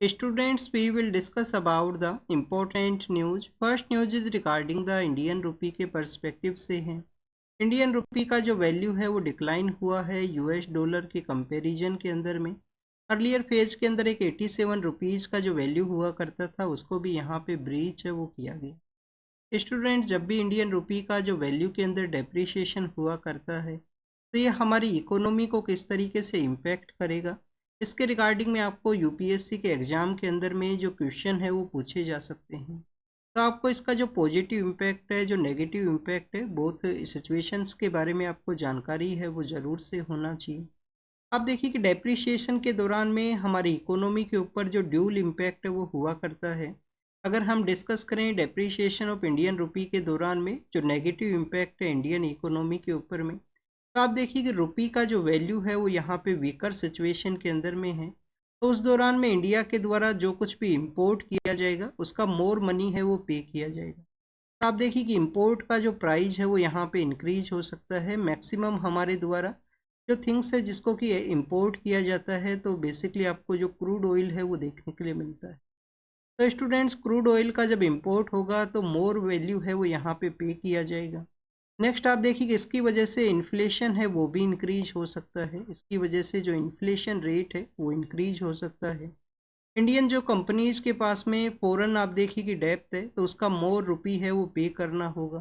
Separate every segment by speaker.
Speaker 1: Students, we will discuss about the important news. First news is regarding the Indian rupee के perspective से है। Indian rupee का जो value है वो डिक्लाइन हुआ है यूएस डॉलर के कंपैरिजन के अंदर में। अर्लियर फेज के अंदर एक 87 रुपीज़ का जो वैल्यू हुआ करता था उसको भी यहाँ पे ब्रीच है वो किया गया। स्टूडेंट, जब भी इंडियन रूपी का जो वैल्यू के अंदर डेप्रिसिएशन हुआ करता है तो ये हमारी इकोनॉमी को किस तरीके से इम्पैक्ट करेगा, इसके रिगार्डिंग में आपको यूपीएससी के एग्ज़ाम के अंदर में जो क्वेश्चन है वो पूछे जा सकते हैं। तो आपको इसका जो पॉजिटिव इम्पैक्ट है, जो नेगेटिव इम्पैक्ट है, बोथ सिचुएशंस के बारे में आपको जानकारी है वो ज़रूर से होना चाहिए। आप देखिए कि डेप्रिसिएशन के दौरान में हमारी इकोनॉमी के ऊपर जो ड्यूल इम्पैक्ट है वो हुआ करता है। अगर हम डिस्कस करें डेप्रिसिएशन ऑफ इंडियन रूपी के दौरान में जो नेगेटिव इम्पैक्ट है इंडियन इकोनॉमी के ऊपर में, तो आप देखिए कि रुपी का जो वैल्यू है वो यहाँ पे वीकर सिचुएशन के अंदर में है। तो उस दौरान में इंडिया के द्वारा जो कुछ भी इंपोर्ट किया जाएगा उसका मोर मनी है वो पे किया जाएगा। तो आप देखिए कि इंपोर्ट का जो प्राइस है वो यहाँ पे इंक्रीज हो सकता है। मैक्सिमम हमारे द्वारा जो थिंग्स है जिसको कि इंपोर्ट किया जाता है, तो बेसिकली आपको जो क्रूड ऑयल है वो देखने के लिए मिलता है। तो स्टूडेंट्स, क्रूड ऑयल का जब इंपोर्ट होगा तो मोर वैल्यू है वो यहाँ पे किया जाएगा। नेक्स्ट आप देखिए कि इसकी वजह से इन्फ्लेशन है वो भी इंक्रीज हो सकता है। इसकी वजह से जो इन्फ्लेशन रेट है वो इंक्रीज हो सकता है। इंडियन जो कंपनीज के पास में फॉरेन आप देखिए कि डेप्थ है तो उसका मोर रुपी है वो पे करना होगा।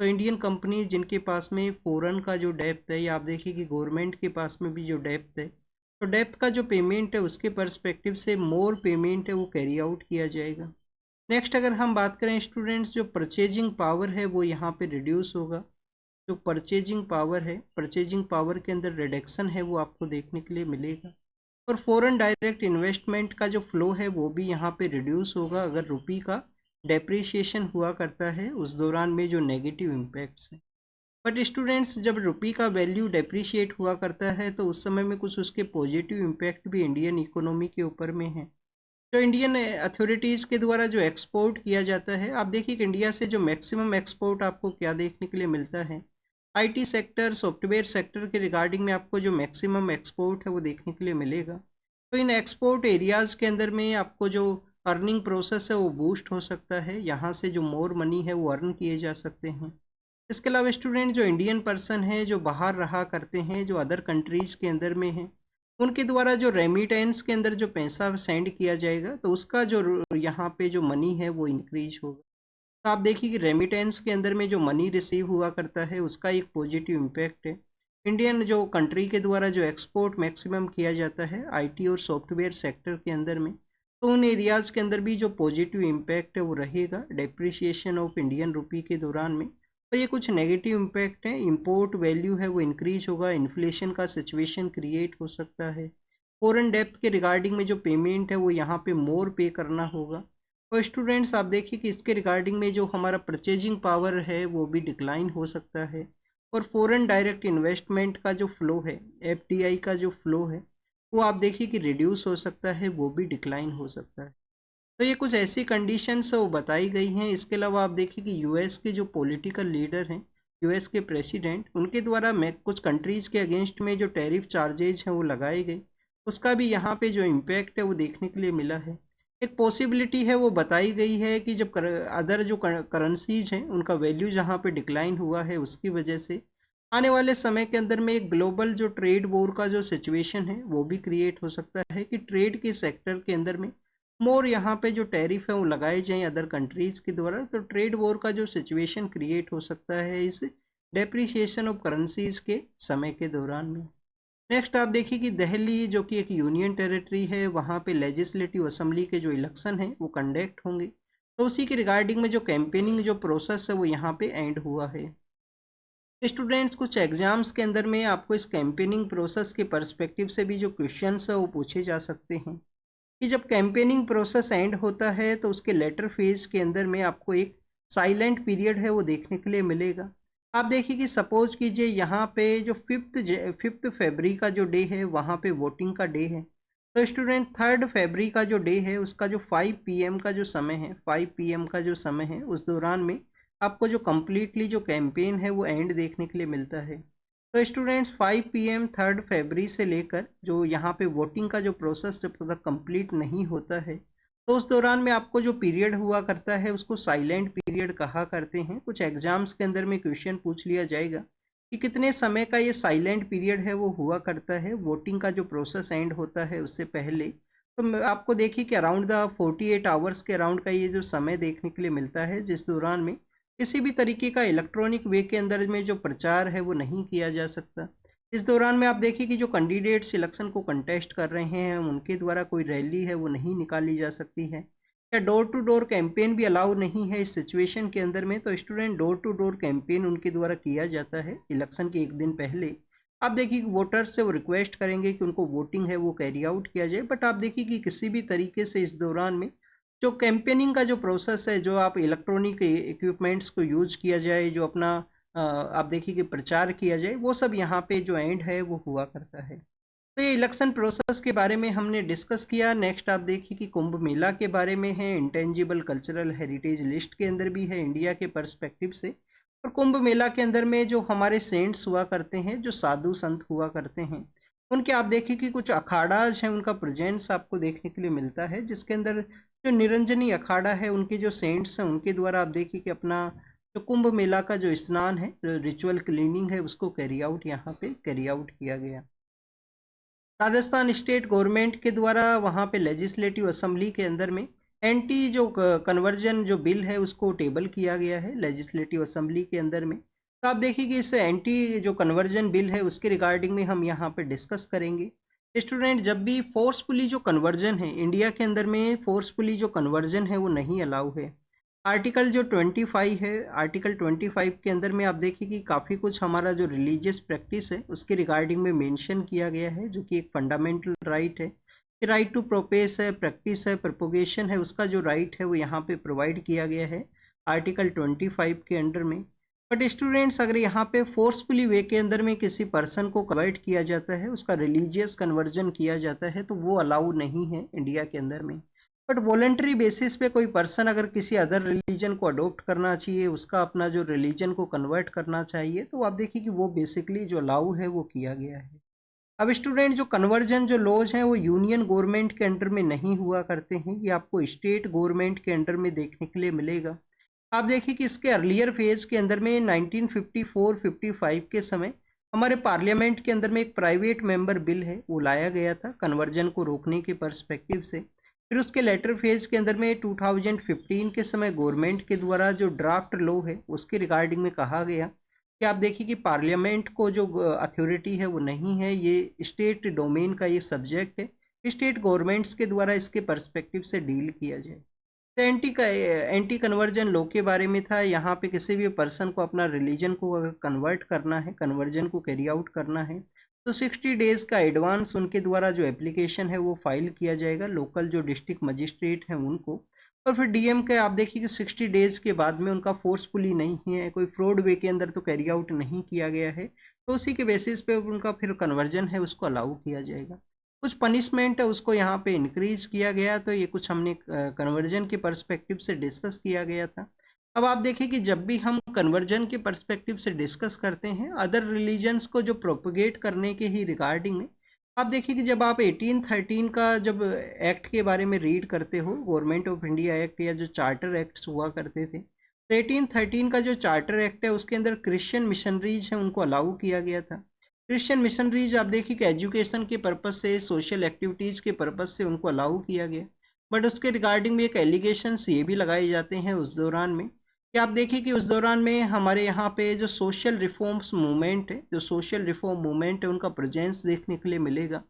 Speaker 1: तो इंडियन कंपनीज जिनके पास में फॉरेन का जो डेप्थ है, या आप देखिए कि गवर्नमेंट के पास में भी जो डेप्थ है, तो डेप्थ का जो पेमेंट है उसके पर्सपेक्टिव से मोर पेमेंट है वो कैरी आउट किया जाएगा। नेक्स्ट अगर हम बात करें स्टूडेंट्स, जो परचेजिंग पावर है वो यहाँ पे रिड्यूस होगा। जो परचेजिंग पावर के अंदर रिडक्शन है वो आपको देखने के लिए मिलेगा। और फॉरेन डायरेक्ट इन्वेस्टमेंट का जो फ्लो है वो भी यहाँ पे रिड्यूस होगा अगर रुपी का डेप्रिसिएशन हुआ करता है उस दौरान में जो नेगेटिव इम्पैक्ट्स हैं। बट स्टूडेंट्स, जब रुपी का वैल्यू डेप्रिशिएट हुआ करता है तो उस समय में कुछ उसके पॉजिटिव इम्पैक्ट भी इंडियन इकोनॉमी के ऊपर में है। जो इंडियन अथॉरिटीज़ के द्वारा जो एक्सपोर्ट किया जाता है, आप देखिए कि इंडिया से जो मैक्सिमम एक्सपोर्ट आपको क्या देखने के लिए मिलता है, आईटी सेक्टर, सॉफ्टवेयर सेक्टर के रिगार्डिंग में आपको जो मैक्सिमम एक्सपोर्ट है वो देखने के लिए मिलेगा। तो इन एक्सपोर्ट एरियाज़ के अंदर में आपको जो अर्निंग प्रोसेस है वो बूस्ट हो सकता है। यहाँ से जो मोर मनी है वो अर्न किए जा सकते हैं। इसके अलावा स्टूडेंट, जो इंडियन पर्सन है जो बाहर रहा करते हैं, जो अदर कंट्रीज़ के अंदर में हैं, उनके द्वारा जो रेमिटेंस के अंदर जो पैसा सेंड किया जाएगा तो उसका जो यहाँ पे जो मनी है वो इंक्रीज होगा। तो आप देखिए कि रेमिटेंस के अंदर में जो मनी रिसीव हुआ करता है उसका एक पॉजिटिव इम्पैक्ट है। इंडियन जो कंट्री के द्वारा जो एक्सपोर्ट मैक्सिमम किया जाता है आईटी और सॉफ्टवेयर सेक्टर के अंदर में, तो उन एरियाज़ के अंदर भी जो पॉजिटिव इम्पैक्ट है वो रहेगा डेप्रिसिएशन ऑफ इंडियन रूपी के दौरान में। और ये कुछ नेगेटिव इम्पैक्ट है, इंपोर्ट वैल्यू है वो इंक्रीज होगा, इन्फ्लेशन का सिचुएशन क्रिएट हो सकता है, फॉरेन डेप्थ के रिगार्डिंग में जो पेमेंट है वो यहाँ पे मोर पे करना होगा। और स्टूडेंट्स, आप देखिए कि इसके रिगार्डिंग में जो हमारा परचेजिंग पावर है वो भी डिक्लाइन हो सकता है। और फॉरेन डायरेक्ट इन्वेस्टमेंट का जो फ्लो है, एफडीआई का जो फ्लो है, वो आप देखिए कि रिड्यूस हो सकता है, वो भी डिक्लाइन हो सकता है। तो ये कुछ ऐसी कंडीशंस वो बताई गई हैं। इसके अलावा आप देखिए कि यूएस के जो पॉलिटिकल लीडर हैं, यूएस के प्रेसिडेंट, उनके द्वारा मैं कुछ कंट्रीज़ के अगेंस्ट में जो टैरिफ चार्जेज हैं वो लगाए गए, उसका भी यहाँ पे जो इम्पैक्ट है वो देखने के लिए मिला है। एक पॉसिबिलिटी है वो बताई गई है कि जब अदर जो करेंसीज हैं उनका वैल्यू जहाँ पे डिक्लाइन हुआ है उसकी वजह से आने वाले समय के अंदर में एक ग्लोबल जो ट्रेड वॉर का जो सिचुएशन है वो भी क्रिएट हो सकता है कि ट्रेड के सेक्टर के अंदर में मोर यहाँ पे जो टैरिफ है वो लगाए जाएं अदर कंट्रीज़ के द्वारा। तो ट्रेड वॉर का जो सिचुएशन क्रिएट हो सकता है इस डेप्रिसिएशन ऑफ करेंसीज के समय के दौरान में। नेक्स्ट आप देखिए कि दिल्ली जो कि एक यूनियन टेरिटरी है, वहाँ पे लेजिस्लेटिव असेंबली के जो इलेक्शन है वो कंडक्ट होंगे। तो उसी के रिगार्डिंग में जो कैंपेनिंग जो प्रोसेस है वो यहाँ पे एंड हुआ है। स्टूडेंट्स, कुछ एग्जाम्स के अंदर में आपको इस कैंपेनिंग प्रोसेस के पर्सपेक्टिव से भी जो क्वेश्चंस है वो पूछे जा सकते हैं कि जब कैंपेनिंग प्रोसेस एंड होता है तो उसके लेटर फेज के अंदर में आपको एक साइलेंट पीरियड है वो देखने के लिए मिलेगा। आप देखिए कि सपोज कीजिए यहाँ पे जो फिफ्थ फरवरी का जो डे है वहाँ पे वोटिंग का डे है। तो स्टूडेंट, 3 फरवरी का जो डे है उसका जो 5 PM का जो समय है, 5 PM का जो समय है, उस दौरान में आपको जो कम्प्लीटली जो कैंपेन है वो एंड देखने के लिए मिलता है। तो स्टूडेंट्स 5 PM 3 फरवरी से लेकर जो यहाँ पे वोटिंग का जो प्रोसेस जब तक कंप्लीट नहीं होता है, तो उस दौरान में आपको जो पीरियड हुआ करता है उसको साइलेंट पीरियड कहा करते हैं। कुछ एग्जाम्स के अंदर में क्वेश्चन पूछ लिया जाएगा कि कितने समय का ये साइलेंट पीरियड है वो हुआ करता है वोटिंग का जो प्रोसेस एंड होता है उससे पहले। तो आपको देखिए कि अराउंड द 48 आवर्स के अराउंड का ये जो समय देखने के लिए मिलता है, जिस दौरान में किसी भी तरीके का इलेक्ट्रॉनिक वे के अंदर में जो प्रचार है वो नहीं किया जा सकता। इस दौरान में आप देखिए कि जो कैंडिडेट्स इलेक्शन को कंटेस्ट कर रहे हैं उनके द्वारा कोई रैली है वो नहीं निकाली जा सकती है, या डोर टू डोर कैंपेन भी अलाउ नहीं है इस सिचुएशन के अंदर में। तो student door to door campaign उनके द्वारा किया जाता है इलेक्शन के एक दिन पहले। आप देखिए कि वोटर्स से वो रिक्वेस्ट करेंगे कि उनको वोटिंग है वो कैरी आउट किया जाए, बट आप देखिए कि किसी भी तरीके से इस दौरान में जो कैंपेनिंग का जो प्रोसेस है, जो आप इलेक्ट्रॉनिक इक्विपमेंट्स को यूज किया जाए, जो अपना आप देखिए कि प्रचार किया जाए, वो सब यहाँ पे जो एंड है वो हुआ करता है। तो ये इलेक्शन प्रोसेस के बारे में हमने डिस्कस किया। नेक्स्ट आप देखिए कि कुंभ मेला के बारे में है, इंटेंजिबल कल्चरल हेरिटेज लिस्ट के अंदर भी है इंडिया के पर्सपेक्टिव से। और कुंभ मेला के अंदर में जो हमारे सेंट्स हुआ करते हैं, जो साधु संत हुआ करते हैं, उनके आप देखिए कि कुछ अखाड़ाज हैं उनका प्रेजेंस आपको देखने के लिए मिलता है, जिसके अंदर जो निरंजनी अखाड़ा है उनके जो सेंट्स हैं उनके द्वारा आप देखिए कि अपना जो कुंभ मेला का जो स्नान है, रिचुअल क्लीनिंग है, उसको कैरी आउट यहाँ पे कैरी आउट किया गया। राजस्थान स्टेट गवर्नमेंट के द्वारा वहाँ पे लेजिस्लेटिव असेंबली के अंदर में एंटी जो कन्वर्जन जो बिल है उसको टेबल किया गया है लेजिस्लेटिव असेंबली के अंदर में। तो आप देखिए कि इस एंटी जो कन्वर्जन बिल है उसके रिगार्डिंग में हम यहाँ पे डिस्कस करेंगे। स्टूडेंट, जब भी फोर्सफुली जो कन्वर्जन है इंडिया के अंदर में, फोर्सफुली जो कन्वर्जन है वो नहीं अलाउ है। आर्टिकल जो 25 है, आर्टिकल 25 के अंदर में आप देखिए कि काफ़ी कुछ हमारा जो रिलीजियस प्रैक्टिस है उसके रिगार्डिंग में मेंशन किया गया है, जो कि एक फंडामेंटल राइट है। राइट टू प्रोपेस है, प्रैक्टिस है, प्रोपोगेशन है, उसका जो राइट है वो यहाँ पे प्रोवाइड किया गया है आर्टिकल 25 के अंडर में। बट स्टूडेंट्स, अगर यहाँ पे फोर्सफुली वे के अंदर में किसी पर्सन को कन्वर्ट किया जाता है, उसका रिलीजियस कन्वर्जन किया जाता है, तो वो अलाउ नहीं है इंडिया के अंदर में। बट वॉलेंट्री बेसिस पे कोई पर्सन अगर किसी अदर रिलीजन को अडोप्ट करना चाहिए, उसका अपना जो रिलीजन को कन्वर्ट करना चाहिए, तो आप देखिए कि वो बेसिकली जो अलाउ है वो किया गया है। अब स्टूडेंट, जो कन्वर्जन जो लॉज हैं वो यूनियन गवर्नमेंट के अंडर में नहीं हुआ करते हैं, ये आपको स्टेट गवर्नमेंट के अंडर में देखने के लिए मिलेगा। आप देखिए कि इसके अर्लियर फेज के अंदर में 1954-55 के समय हमारे पार्लियामेंट के अंदर में एक प्राइवेट मेंबर बिल है वो लाया गया था कन्वर्जन को रोकने के पर्सपेक्टिव से। फिर उसके लेटर फेज के अंदर में 2015 के समय गवर्नमेंट के द्वारा जो ड्राफ्ट लॉ है उसके रिगार्डिंग में कहा गया कि आप देखिए कि पार्लियामेंट को जो अथॉरिटी है वो नहीं है, ये स्टेट डोमेन का ये सब्जेक्ट है, स्टेट गवर्नमेंट्स के द्वारा इसके पर्सपेक्टिव से डील किया जाए। तो एंटी कन्वर्जन लॉ के बारे में था। यहाँ पे किसी भी पर्सन को अपना रिलीजन को अगर कन्वर्ट करना है, कन्वर्जन को कैरी आउट करना है, तो 60 डेज का एडवांस उनके द्वारा जो एप्लीकेशन है वो फाइल किया जाएगा लोकल जो डिस्ट्रिक्ट मजिस्ट्रेट हैं उनको। और फिर डीएम के आप देखिए कि 60 डेज के बाद में उनका फोर्सफुली नहीं है, कोई फ्रॉड वे के अंदर तो कैरी आउट नहीं किया गया है, तो उसी के बेसिस पे उनका फिर कन्वर्जन है उसको अलाउ किया जाएगा। कुछ पनिशमेंट है उसको यहाँ पे इंक्रीज किया गया। तो ये कुछ हमने कन्वर्जन के पर्सपेक्टिव से डिस्कस किया गया था। अब आप देखिए कि जब भी हम कन्वर्जन के पर्सपेक्टिव से डिस्कस करते हैं अदर रिलीजन्स को जो प्रोपोगेट करने के ही रिगार्डिंग में, आप देखिए कि जब आप 1813 का जब एक्ट के बारे में रीड करते हो, गवर्नमेंट ऑफ इंडिया एक्ट या जो चार्टर एक्ट्स हुआ करते थे, तो 1813 का जो चार्टर एक्ट है उसके अंदर क्रिश्चियन मिशनरीज हैं उनको अलाउ किया गया था। क्रिश्चियन मिशनरीज आप देखिए कि एजुकेशन के पर्पज़ से, सोशल एक्टिविटीज़ के पर्पज़ से उनको अलाउ किया गया। बट उसके रिगार्डिंग में एक एलिगेशंस ये भी लगाए जाते हैं उस दौरान में कि आप देखिए कि उस दौरान में हमारे यहाँ पे जो सोशल रिफॉर्म्स मूवमेंट है, जो सोशल रिफॉर्म मूवमेंट है, उनका प्रेजेंस देखने के लिए मिलेगा।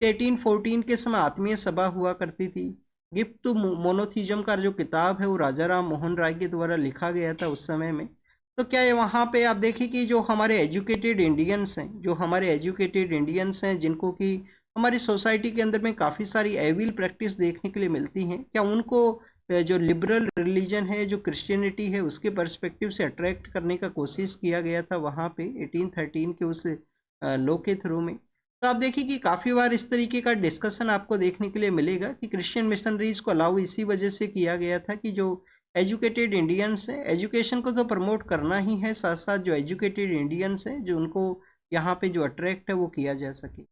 Speaker 1: 1814 के समय आत्मीय सभा हुआ करती थी। गिफ्ट टू मोनोथिज्म का जो किताब है वो राजा राम मोहन राय के द्वारा लिखा गया था उस समय में। तो क्या है वहाँ पे आप देखिए कि जो हमारे एजुकेटेड इंडियंस हैं, जो हमारे एजुकेटेड इंडियंस हैं जिनको कि हमारी सोसाइटी के अंदर में काफ़ी सारी एविल प्रैक्टिस देखने के लिए मिलती हैं, क्या उनको जो लिबरल रिलीजन है, जो क्रिश्चियनिटी है, उसके पर्सपेक्टिव से अट्रैक्ट करने का कोशिश किया गया था वहाँ पे 1813 के उस लॉ के थ्रू में। तो आप देखिए कि काफ़ी बार इस तरीके का डिस्कशन आपको देखने के लिए मिलेगा कि क्रिश्चियन मिशनरीज को अलाउ इसी वजह से किया गया था कि जो एजुकेटेड इंडियंस हैं, एजुकेशन को तो प्रमोट करना ही है, साथ साथ जो एजुकेटेड इंडियंस हैं जो उनको यहाँ पे जो अट्रैक्ट है वो किया जा सके।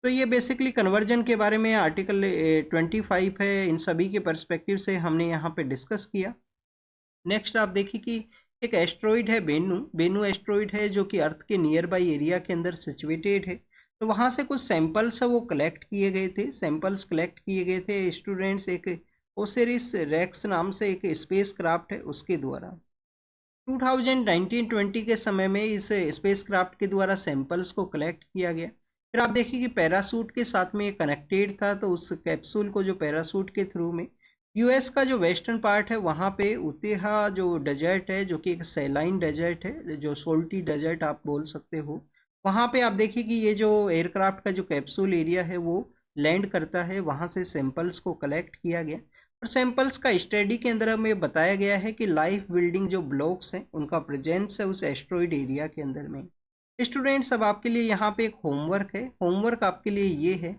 Speaker 1: तो ये बेसिकली कन्वर्जन के बारे में आर्टिकल 25 है, इन सभी के पर्सपेक्टिव से हमने यहाँ पे डिस्कस किया। नेक्स्ट आप देखिए कि एक एस्ट्रॉइड है बेनू। बेनू एस्ट्रॉइड है जो कि अर्थ के नियर बाई एरिया के अंदर सिचुएटेड है। तो वहाँ से कुछ सैंपल्स है वो कलेक्ट किए गए थे। सैंपल्स कलेक्ट किए गए थे स्टूडेंट्स एक ओसिरिस रेक्स नाम से एक स्पेस क्राफ्ट है उसके द्वारा। 2019-20 के समय में इस स्पेस क्राफ्ट के द्वारा सैंपल्स को कलेक्ट किया गया। फिर आप देखिए कि पैरासूट के साथ में ये कनेक्टेड था, तो उस कैप्सूल को जो पैरासूट के थ्रू में यूएस का जो वेस्टर्न पार्ट है वहाँ पे उतेहा जो डेजर्ट है जो कि एक सैलाइन डेजर्ट है, जो सोल्टी डेजर्ट आप बोल सकते हो, वहाँ पे आप देखिए कि ये जो एयरक्राफ्ट का जो कैप्सूल एरिया है वो लैंड करता है। वहाँ से सैंपल्स को कलेक्ट किया गया और सैंपल्स का स्टडी के अंदर हमें बताया गया है कि लाइफ बिल्डिंग जो ब्लॉक्स हैं उनका प्रेजेंस है उस एस्ट्रॉइड एरिया के अंदर में। स्टूडेंट्स अब आपके लिए यहाँ पे एक होमवर्क है। होमवर्क आपके लिए ये है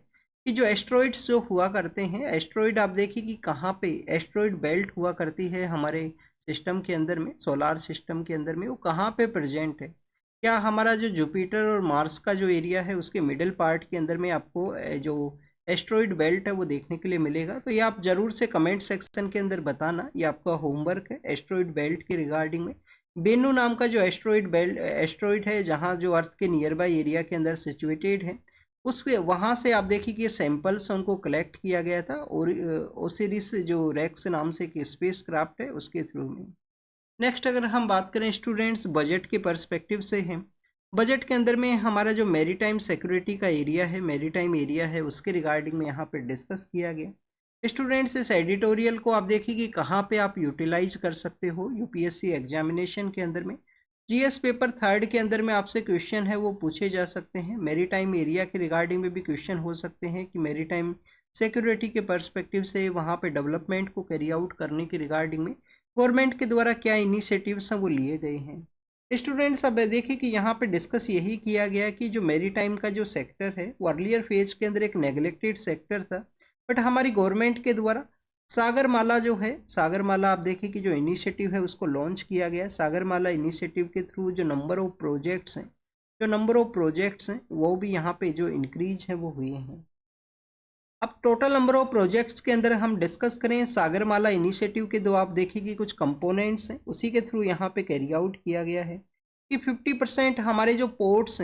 Speaker 1: कि जो एस्ट्रॉइड्स जो हुआ करते हैं, एस्ट्रॉइड आप देखिए कि कहाँ पे एस्ट्रॉइड बेल्ट हुआ करती है हमारे सिस्टम के अंदर में, सोलार सिस्टम के अंदर में, वो कहाँ पे प्रेजेंट है। क्या हमारा जो जुपिटर और मार्स का जो एरिया है उसके मिडिल पार्ट के अंदर में आपको जो एस्ट्रॉइड बेल्ट है वो देखने के लिए मिलेगा। तो ये आप जरूर से कमेंट सेक्शन के अंदर बताना, ये आपका होमवर्क है एस्ट्रॉइड बेल्ट के रिगार्डिंग में। बेनू नाम का जो एस्ट्रॉइड है जहाँ जो अर्थ के नियर बाई एरिया के अंदर सिचुएटेड है, उसके वहाँ से आप देखिए कि सैंपल्स उनको कलेक्ट किया गया था और ओसिरिस जो रेक्स नाम से एक स्पेस क्राफ्ट है उसके थ्रू में। नेक्स्ट अगर हम बात करें स्टूडेंट्स बजट के पर्सपेक्टिव से हैं, बजट के अंदर में हमारा जो मैरीटाइम सिक्योरिटी का एरिया है, मैरीटाइम एरिया है, उसके रिगार्डिंग में यहाँ पे डिस्कस किया गया। स्टूडेंट्स इस एडिटोरियल को आप देखिए कि कहाँ पे आप यूटिलाइज कर सकते हो यूपीएससी एग्जामिनेशन के अंदर में। जीएस पेपर 3 के अंदर में आपसे क्वेश्चन है वो पूछे जा सकते हैं। मैरीटाइम एरिया के रिगार्डिंग में भी क्वेश्चन हो सकते हैं कि मैरीटाइम सिक्योरिटी के पर्सपेक्टिव से वहाँ पे डेवलपमेंट को कैरी आउट करने के रिगार्डिंग में गवर्नमेंट के द्वारा क्या इनिशिएटिव्स हैं वो लिए गए हैं। स्टूडेंट्स अब देखिए कि यहाँ पे डिस्कस यही किया गया कि जो मैरीटाइम का जो सेक्टर है वो अर्लियर फेज के अंदर एक नेग्लेक्टेड सेक्टर था, बट हमारी गवर्नमेंट के द्वारा सागरमाला जो है, सागरमाला आप देखिए कि जो इनिशिएटिव है उसको लॉन्च किया गया। सागरमाला इनिशिएटिव के थ्रू जो नंबर ऑफ प्रोजेक्ट्स हैं वो भी यहाँ पे जो इंक्रीज है वो हुए हैं। अब टोटल नंबर ऑफ प्रोजेक्ट्स के अंदर हम डिस्कस करें सागरमाला इनिशिएटिव के, दो आप देखिए कि कुछ कंपोनेंट्स हैं उसी के थ्रू यहाँ पे कैरी आउट किया गया है कि 50% हमारे जो पोर्ट्स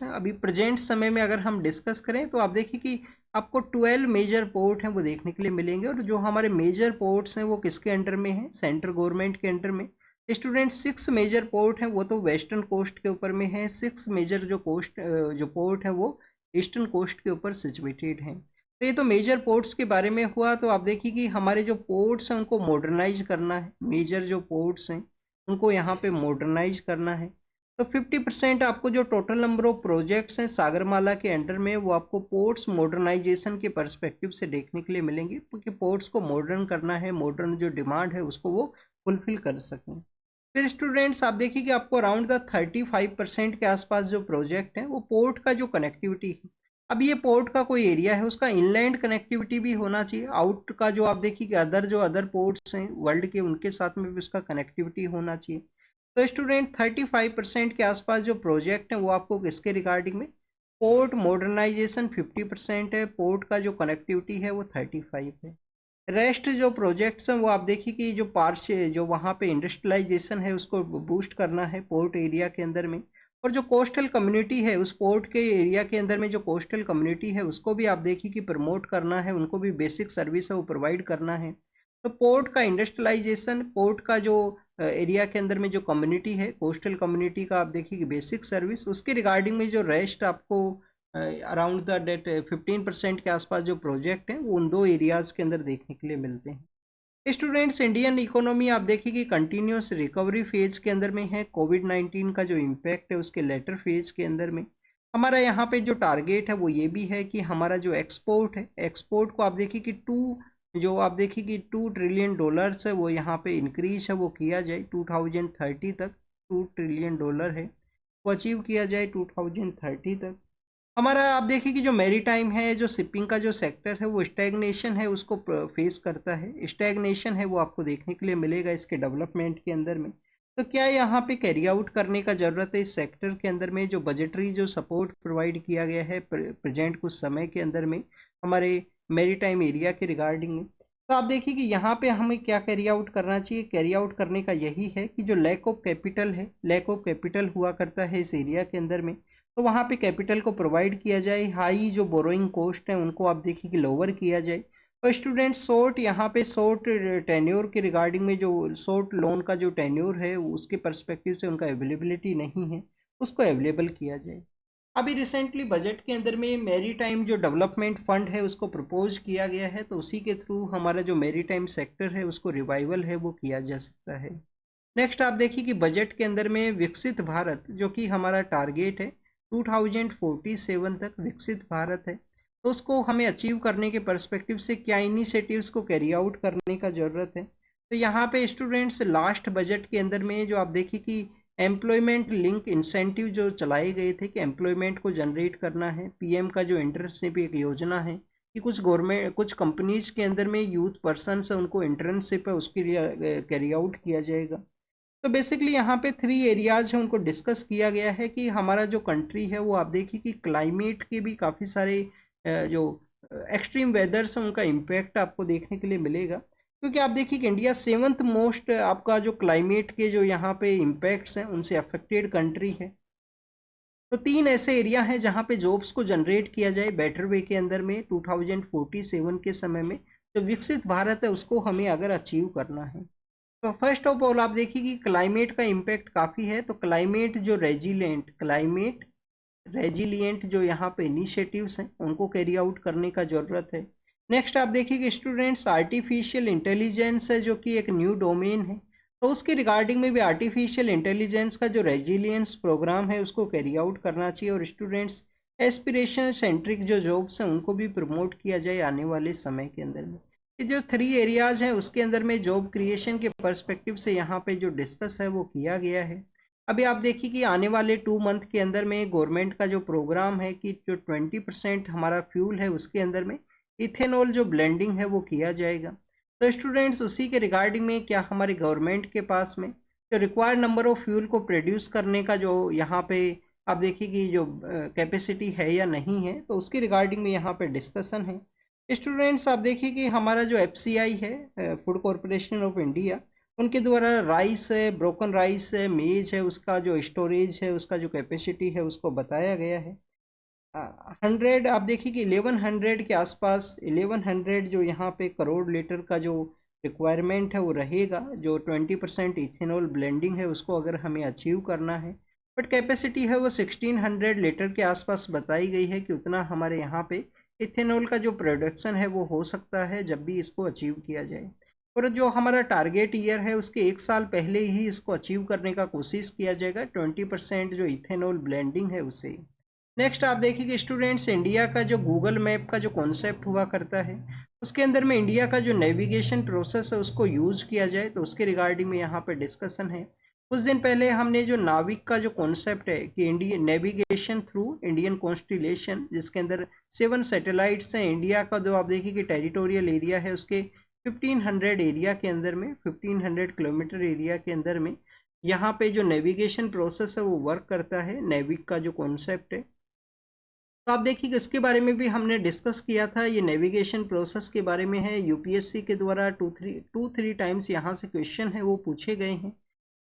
Speaker 1: हैं, अभी प्रेजेंट समय में अगर हम डिस्कस करें तो आप देखिए कि आपको 12 मेजर पोर्ट हैं वो देखने के लिए मिलेंगे। और जो हमारे मेजर पोर्ट्स हैं वो किसके अंडर में हैं, सेंट्रल गवर्नमेंट के अंडर में। स्टूडेंट 6 मेजर पोर्ट हैं वो तो वेस्टर्न कोस्ट के ऊपर में है, 6 मेजर जो पोर्ट हैं वो ईस्टर्न कोस्ट के ऊपर सिचुएटेड हैं। तो ये तो मेजर पोर्ट्स के बारे में हुआ। तो आप देखिए कि हमारे जो पोर्ट्स हैं उनको मॉडर्नाइज करना है, मेजर जो पोर्ट्स हैं उनको यहाँ पे मॉडर्नाइज करना है। तो 50% आपको जो टोटल नंबर ऑफ प्रोजेक्ट्स हैं सागरमाला के अंडर में वो आपको पोर्ट्स मॉडर्नाइजेशन के पर्सपेक्टिव से देखने के लिए मिलेंगे, क्योंकि पोर्ट्स को मॉडर्न करना है, मॉडर्न जो डिमांड है उसको वो फुलफिल कर सकें। फिर स्टूडेंट्स आप देखिए कि आपको अराउंड द 35% के आसपास जो प्रोजेक्ट है वो पोर्ट का जो कनेक्टिविटी है, अब ये पोर्ट का कोई एरिया है उसका इनलैंड कनेक्टिविटी भी होना चाहिए। आउट का जो आप देखिए कि अदर पोर्ट्स हैं वर्ल्ड के उनके साथ में भी उसका कनेक्टिविटी होना चाहिए। तो स्टूडेंट 35% के आसपास जो प्रोजेक्ट है वो आपको किसके रिगार्डिंग में, पोर्ट मॉडर्नाइजेशन 50% है, पोर्ट का जो कनेक्टिविटी है वो 35 है। रेस्ट जो प्रोजेक्ट्स हैं वो आप देखिए कि जो वहाँ पे इंडस्ट्रियलाइजेशन है उसको बूस्ट करना है पोर्ट एरिया के अंदर में। और जो कोस्टल कम्युनिटी है उस पोर्ट के एरिया के अंदर में जो कोस्टल कम्युनिटी है उसको भी आप देखिए कि प्रमोट करना है, उनको भी बेसिक सर्विस है वो प्रोवाइड करना है। तो पोर्ट का इंडस्ट्रियलाइजेशन, पोर्ट का जो एरिया के अंदर में जो कम्युनिटी है कोस्टल कम्युनिटी का आप देखिए कि बेसिक सर्विस, उसके रिगार्डिंग में जो रेस्ट आपको अराउंड द डेट 15% के आसपास जो प्रोजेक्ट हैं वो उन दो एरियाज़ के अंदर देखने के लिए मिलते हैं। स्टूडेंट्स इंडियन इकोनॉमी आप देखिए कि कंटिन्यूस रिकवरी फेज के अंदर में है। कोविड-19 का जो इम्पैक्ट है उसके लेटर फेज के अंदर में हमारा यहाँ पे जो टारगेट है वो ये भी है कि हमारा जो एक्सपोर्ट है, एक्सपोर्ट को आप देखिए कि $2 ट्रिलियन है वो यहाँ पे इंक्रीज है वो किया जाए 2030 तक। $2 ट्रिलियन है वो अचीव किया जाए 2030 तक। हमारा आप देखिए कि जो मैरीटाइम है, जो शिपिंग का जो सेक्टर है वो स्टैग्नेशन है उसको फेस करता है। स्टैग्नेशन है वो आपको देखने के लिए मिलेगा इसके डेवलपमेंट के अंदर में। तो क्या यहाँ पे कैरी आउट करने का ज़रूरत है इस सेक्टर के अंदर में, जो बजटरी जो सपोर्ट प्रोवाइड किया गया है प्रेजेंट कुछ समय के अंदर में हमारे मैरीटाइम एरिया के रिगार्डिंग में। तो आप देखिए कि यहाँ पे हमें क्या कैरी आउट करना चाहिए। कैरी आउट करने का यही है कि जो लैक ऑफ कैपिटल है, लैक ऑफ कैपिटल हुआ करता है इस एरिया के अंदर में, तो वहाँ पे कैपिटल को प्रोवाइड किया जाए। हाई जो बोरोइंग कॉस्ट है उनको आप देखिए कि लोअर किया जाए। और स्टूडेंट शॉर्ट, यहाँ पे शॉर्ट टेन्योर के रिगार्डिंग में जो शॉर्ट लोन का जो टेन्योर है उसके पर्सपेक्टिव से उनका अवेलेबिलिटी नहीं है, उसको अवेलेबल किया जाए। अभी रिसेंटली बजट के अंदर में मैरी टाइम जो डेवलपमेंट फंड है उसको प्रपोज किया गया है, तो उसी के थ्रू हमारा जो मैरी टाइम सेक्टर है उसको रिवाइवल है वो किया जा सकता है। नेक्स्ट आप देखिए कि बजट के अंदर में विकसित भारत जो कि हमारा टारगेट है 2047 तक विकसित भारत है, तो उसको हमें अचीव करने के पर्सपेक्टिव से क्या इनिशिएटिव्स को कैरी आउट करने का ज़रूरत है। तो यहाँ पे स्टूडेंट्स लास्ट बजट के अंदर में जो आप देखिए कि एम्प्लॉयमेंट लिंक इंसेंटिव जो चलाए गए थे कि एम्प्लॉयमेंट को जनरेट करना है, पीएम का जो इंटर्नशिप एक योजना है कि कुछ गवर्नमेंट कुछ कंपनीज के अंदर में यूथ पर्सन है उनको इंटर्नशिप है उसके लिए कैरी आउट किया जाएगा। तो बेसिकली यहाँ पे 3 एरियाज हैं उनको डिस्कस किया गया है कि हमारा जो कंट्री है वो आप देखिए कि क्लाइमेट के भी काफ़ी सारे जो एक्सट्रीम वेदर्स हैं उनका इम्पैक्ट आपको देखने के लिए मिलेगा, क्योंकि आप देखिए कि इंडिया 7th मोस्ट आपका जो क्लाइमेट के जो यहाँ पे इम्पैक्ट्स हैं उनसे अफेक्टेड कंट्री है। तो 3 ऐसे एरिया हैं जहाँ पे जॉब्स को जनरेट किया जाए बेटर वे के अंदर में 2047 के समय में जो विकसित भारत है उसको हमें अगर अचीव करना है। तो फर्स्ट ऑफ ऑल आप देखिए कि क्लाइमेट का इम्पैक्ट काफ़ी है, तो क्लाइमेट रेजिलिएंट जो यहाँ पे इनिशिएटिव्स हैं उनको कैरी आउट करने का ज़रूरत है। नेक्स्ट आप देखिए कि स्टूडेंट्स आर्टिफिशियल इंटेलिजेंस है जो कि एक न्यू डोमेन है, तो उसके रिगार्डिंग में भी आर्टिफिशियल इंटेलिजेंस का जो रेजिलियंस प्रोग्राम है उसको कैरी आउट करना चाहिए। और स्टूडेंट्स एस्पिरेशन सेंट्रिक जो जॉब्स हैं उनको भी प्रमोट किया जाए आने वाले समय के अंदर में। ये जो 3 एरियाज हैं उसके अंदर में जॉब क्रिएशन के पर्सपेक्टिव से यहाँ पे जो डिस्कस है वो किया गया है। अभी आप देखिए कि आने वाले 2 मंथ के अंदर में गवर्नमेंट का जो प्रोग्राम है कि जो 20% हमारा फ्यूल है उसके अंदर में इथेनॉल जो ब्लेंडिंग है वो किया जाएगा। तो स्टूडेंट्स उसी के रिगार्डिंग में क्या हमारी गवर्नमेंट के पास में जो रिक्वायर्ड नंबर ऑफ फ्यूल को प्रोड्यूस करने का जो यहाँ पे आप देखिए कि जो कैपेसिटी है या नहीं है, तो उसके रिगार्डिंग में यहाँ पे डिस्कशन है। स्टूडेंट्स आप देखिए कि हमारा जो एफसीआई है फूड कॉरपोरेशन ऑफ इंडिया, उनके द्वारा राइस है, ब्रोकन राइस है, मेज है, उसका जो स्टोरेज है उसका जो कैपेसिटी है उसको बताया गया है 100। आप देखिए कि 1100 के आसपास 1100 जो यहाँ पे करोड़ लीटर का जो रिक्वायरमेंट है वो रहेगा, जो 20% इथेनॉल ब्लेंडिंग है उसको अगर हमें अचीव करना है। बट कैपेसिटी है वो 1600 लीटर के आसपास बताई गई है कि उतना हमारे यहाँ पे इथेनॉल का जो प्रोडक्शन है वो हो सकता है जब भी इसको अचीव किया जाए। और जो हमारा टारगेट ईयर है उसके 1 साल पहले ही इसको अचीव करने का कोशिश किया जाएगा 20% जो इथेनॉल ब्लेंडिंग है उसे। नेक्स्ट आप देखिए कि स्टूडेंट्स इंडिया का जो गूगल मैप का जो कॉन्सेप्ट हुआ करता है उसके अंदर में इंडिया का जो नेविगेशन प्रोसेस है उसको यूज़ किया जाए, तो उसके रिगार्डिंग में यहाँ पे डिस्कशन है। कुछ दिन पहले हमने जो नाविक का जो कॉन्सेप्ट है कि Indian navigation through Indian constellation, जिसके अंदर 7 सैटेलाइट्स हैं इंडिया का, जो आप देखिए कि टेरिटोरियल एरिया है उसके 1500 एरिया के अंदर में 1500 किलोमीटर एरिया के अंदर में यहाँ पे जो नेविगेशन प्रोसेस है वो वर्क करता है, नेविक का जो कॉन्सेप्ट है। तो आप देखिए कि इसके बारे में भी हमने डिस्कस किया था, ये नेविगेशन प्रोसेस के बारे में है। यूपीएससी के द्वारा टू थ्री टाइम्स यहाँ से क्वेश्चन है वो पूछे गए हैं।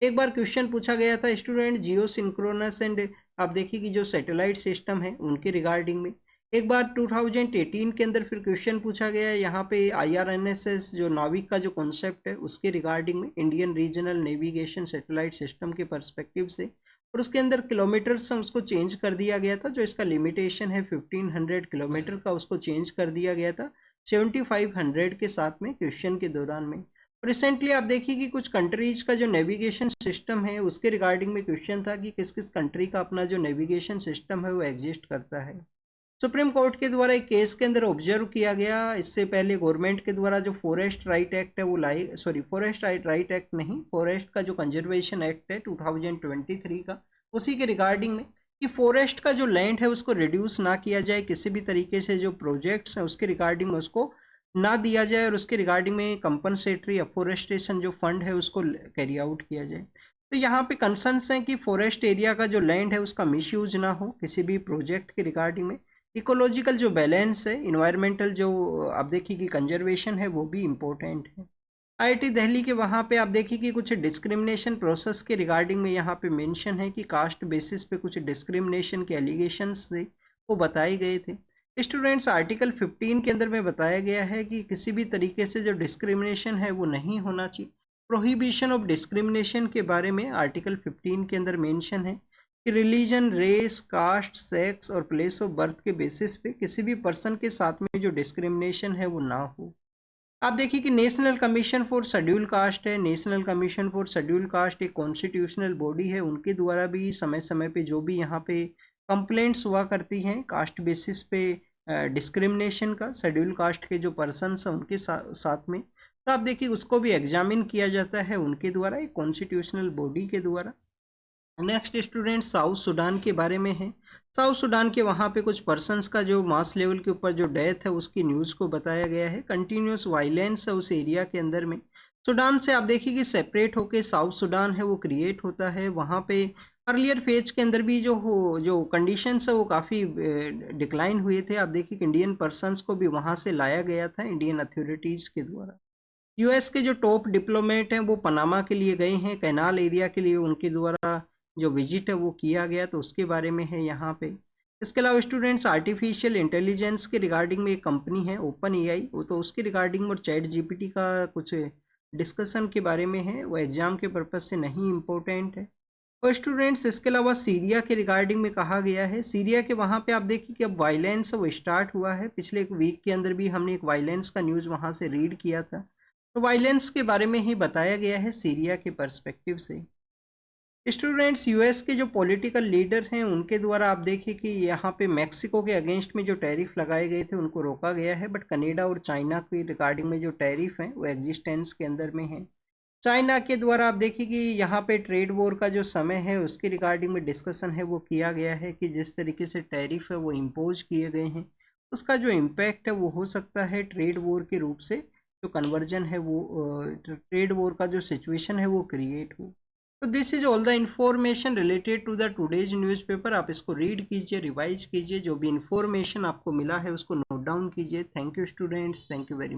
Speaker 1: एक बार क्वेश्चन पूछा गया था स्टूडेंट जियो सिंक्रोनस एंड आप देखिए कि जो सैटेलाइट सिस्टम है उनके रिगार्डिंग में। एक बार 2018 के अंदर फिर क्वेश्चन पूछा गया है यहाँ पे IRNSS जो नाविक का जो कॉन्सेप्ट है उसके रिगार्डिंग में, Indian regional navigation satellite system के पर्सपेक्टिव से। और उसके अंदर किलोमीटर्स उसको चेंज कर दिया गया था, जो इसका लिमिटेशन है 1500 किलोमीटर का उसको चेंज कर दिया गया था 7500 के साथ में क्वेश्चन के दौरान में। रिसेंटली आप देखिए कि कुछ कंट्रीज का जो नेविगेशन सिस्टम है उसके रिगार्डिंग में क्वेश्चन था कि किस किस कंट्री का अपना जो नेविगेशन सिस्टम है वो एग्जिस्ट करता है। सुप्रीम कोर्ट के द्वारा एक केस के अंदर ऑब्जर्व किया गया, इससे पहले गवर्नमेंट के द्वारा जो फॉरेस्ट राइट एक्ट है वो फॉरेस्ट राइट एक्ट नहीं, फॉरेस्ट का जो कंजर्वेशन एक्ट है 2023 का, उसी के रिगार्डिंग में कि फॉरेस्ट का जो लैंड है उसको रिड्यूस ना किया जाए किसी भी तरीके से, जो प्रोजेक्ट्स हैं उसके रिगार्डिंग में उसको ना दिया जाए और उसके रिगार्डिंग में कंपनसेटरी अफोरेस्टेशन जो फंड है उसको कैरी आउट किया जाए। तो यहाँ पे कंसर्न्स हैं कि फॉरेस्ट एरिया का जो लैंड है उसका मिसयूज ना हो किसी भी प्रोजेक्ट के रिगार्डिंग में। इकोलॉजिकल जो बैलेंस है, इन्वायरमेंटल जो आप देखिए कि कंजर्वेशन है वो भी इम्पोर्टेंट है। आईआईटी दिल्ली के वहाँ पे आप देखिए कि कुछ डिस्क्रिमिनेशन प्रोसेस के रिगार्डिंग में यहाँ पे मेंशन है कि कास्ट बेसिस पे कुछ डिस्क्रिमिनेशन के एलिगेशंस थे वो बताए गए थे। स्टूडेंट्स, आर्टिकल 15 के अंदर में बताया गया है कि किसी भी तरीके से जो डिस्क्रिमिनेशन है वो नहीं होना चाहिए। प्रोहिबिशन ऑफ डिस्क्रिमिनेशन के बारे में आर्टिकल 15 के अंदर मेंशन है कि रिलीजन, रेस, कास्ट, सेक्स और प्लेस ऑफ बर्थ के बेसिस पे किसी भी पर्सन के साथ में जो डिस्क्रिमिनेशन है वो ना हो। आप देखिए कि national commission for schedule caste है। National commission for schedule caste एक कॉन्स्टिट्यूशनल बॉडी है, उनके द्वारा भी समय समय पे जो भी यहाँ पे कंप्लेंट्स हुआ करती हैं कास्ट बेसिस पे डिस्क्रिमिनेशन का, शेड्यूल कास्ट के जो पर्सनस हैं उनके साथ में, तो आप देखिए उसको भी एग्जामिन किया जाता है उनके द्वारा, एक कॉन्स्टिट्यूशनल बॉडी के द्वारा। नेक्स्ट स्टूडेंट, साउथ सूडान के बारे में है। साउथ सूडान के वहाँ पे कुछ पर्सन्स का जो मास लेवल के ऊपर जो डेथ है उसकी न्यूज़ को बताया गया है। कंटिन्यूस वायलेंस है उस एरिया के अंदर में। सूडान से आप देखिए कि सेपरेट होके साउथ सूडान है वो क्रिएट होता है। वहाँ पे अर्लियर फेज के अंदर भी जो कंडीशंस है वो काफ़ी डिक्लाइन हुए थे। आप देखिए कि इंडियन पर्सनस को भी वहाँ से लाया गया था इंडियन अथॉरिटीज़ के द्वारा। यूएस के जो टॉप डिप्लोमेट हैं वो पनामा के लिए गए हैं, कैनाल एरिया के लिए उनके द्वारा जो विजिट है वो किया गया, तो उसके बारे में है यहाँ पे। इसके अलावा स्टूडेंट्स, आर्टिफिशियल इंटेलिजेंस के रिगार्डिंग में एक कंपनी है ओपन एआई, वो तो उसके रिगार्डिंग और चैट जीपीटी का कुछ डिस्कशन के बारे में है, वो एग्जाम के पर्पज से नहीं इम्पोर्टेंट है। और स्टूडेंट्स, इसके अलावा सीरिया के रिगार्डिंग में कहा गया है। सीरिया के वहाँ पे आप देखिए कि अब वायलेंस वो स्टार्ट हुआ है। पिछले एक वीक के अंदर भी हमने एक वायलेंस का न्यूज़ वहाँ से रीड किया था, तो वायलेंस के बारे में ही बताया गया है सीरिया के पर्सपेक्टिव से। स्टूडेंट्स, यूएस के जो पॉलिटिकल लीडर हैं उनके द्वारा आप देखिए कि यहाँ पे मैक्सिको के अगेंस्ट में जो टैरिफ लगाए गए थे उनको रोका गया है, बट कनाडा और चाइना के रिगार्डिंग में जो टैरिफ हैं वो एग्जिस्टेंस के अंदर में है। चाइना के द्वारा आप देखिए कि यहाँ पे ट्रेड वॉर का जो समय है उसके रिगार्डिंग में डिस्कशन है वो किया गया है कि जिस तरीके से टैरिफ है वो इम्पोज किए गए हैं उसका जो इम्पैक्ट है वो हो सकता है ट्रेड वॉर के रूप से जो कन्वर्जन है वो ट्रेड वॉर का जो सिचुएशन है वो क्रिएट हो। तो this is all the information related to the today's newspaper. आप इसको रीड कीजिए, रिवाइज कीजिए, जो भी इंफॉर्मेशन आपको मिला है उसको नोट डाउन कीजिए। Thank you students, thank you very much.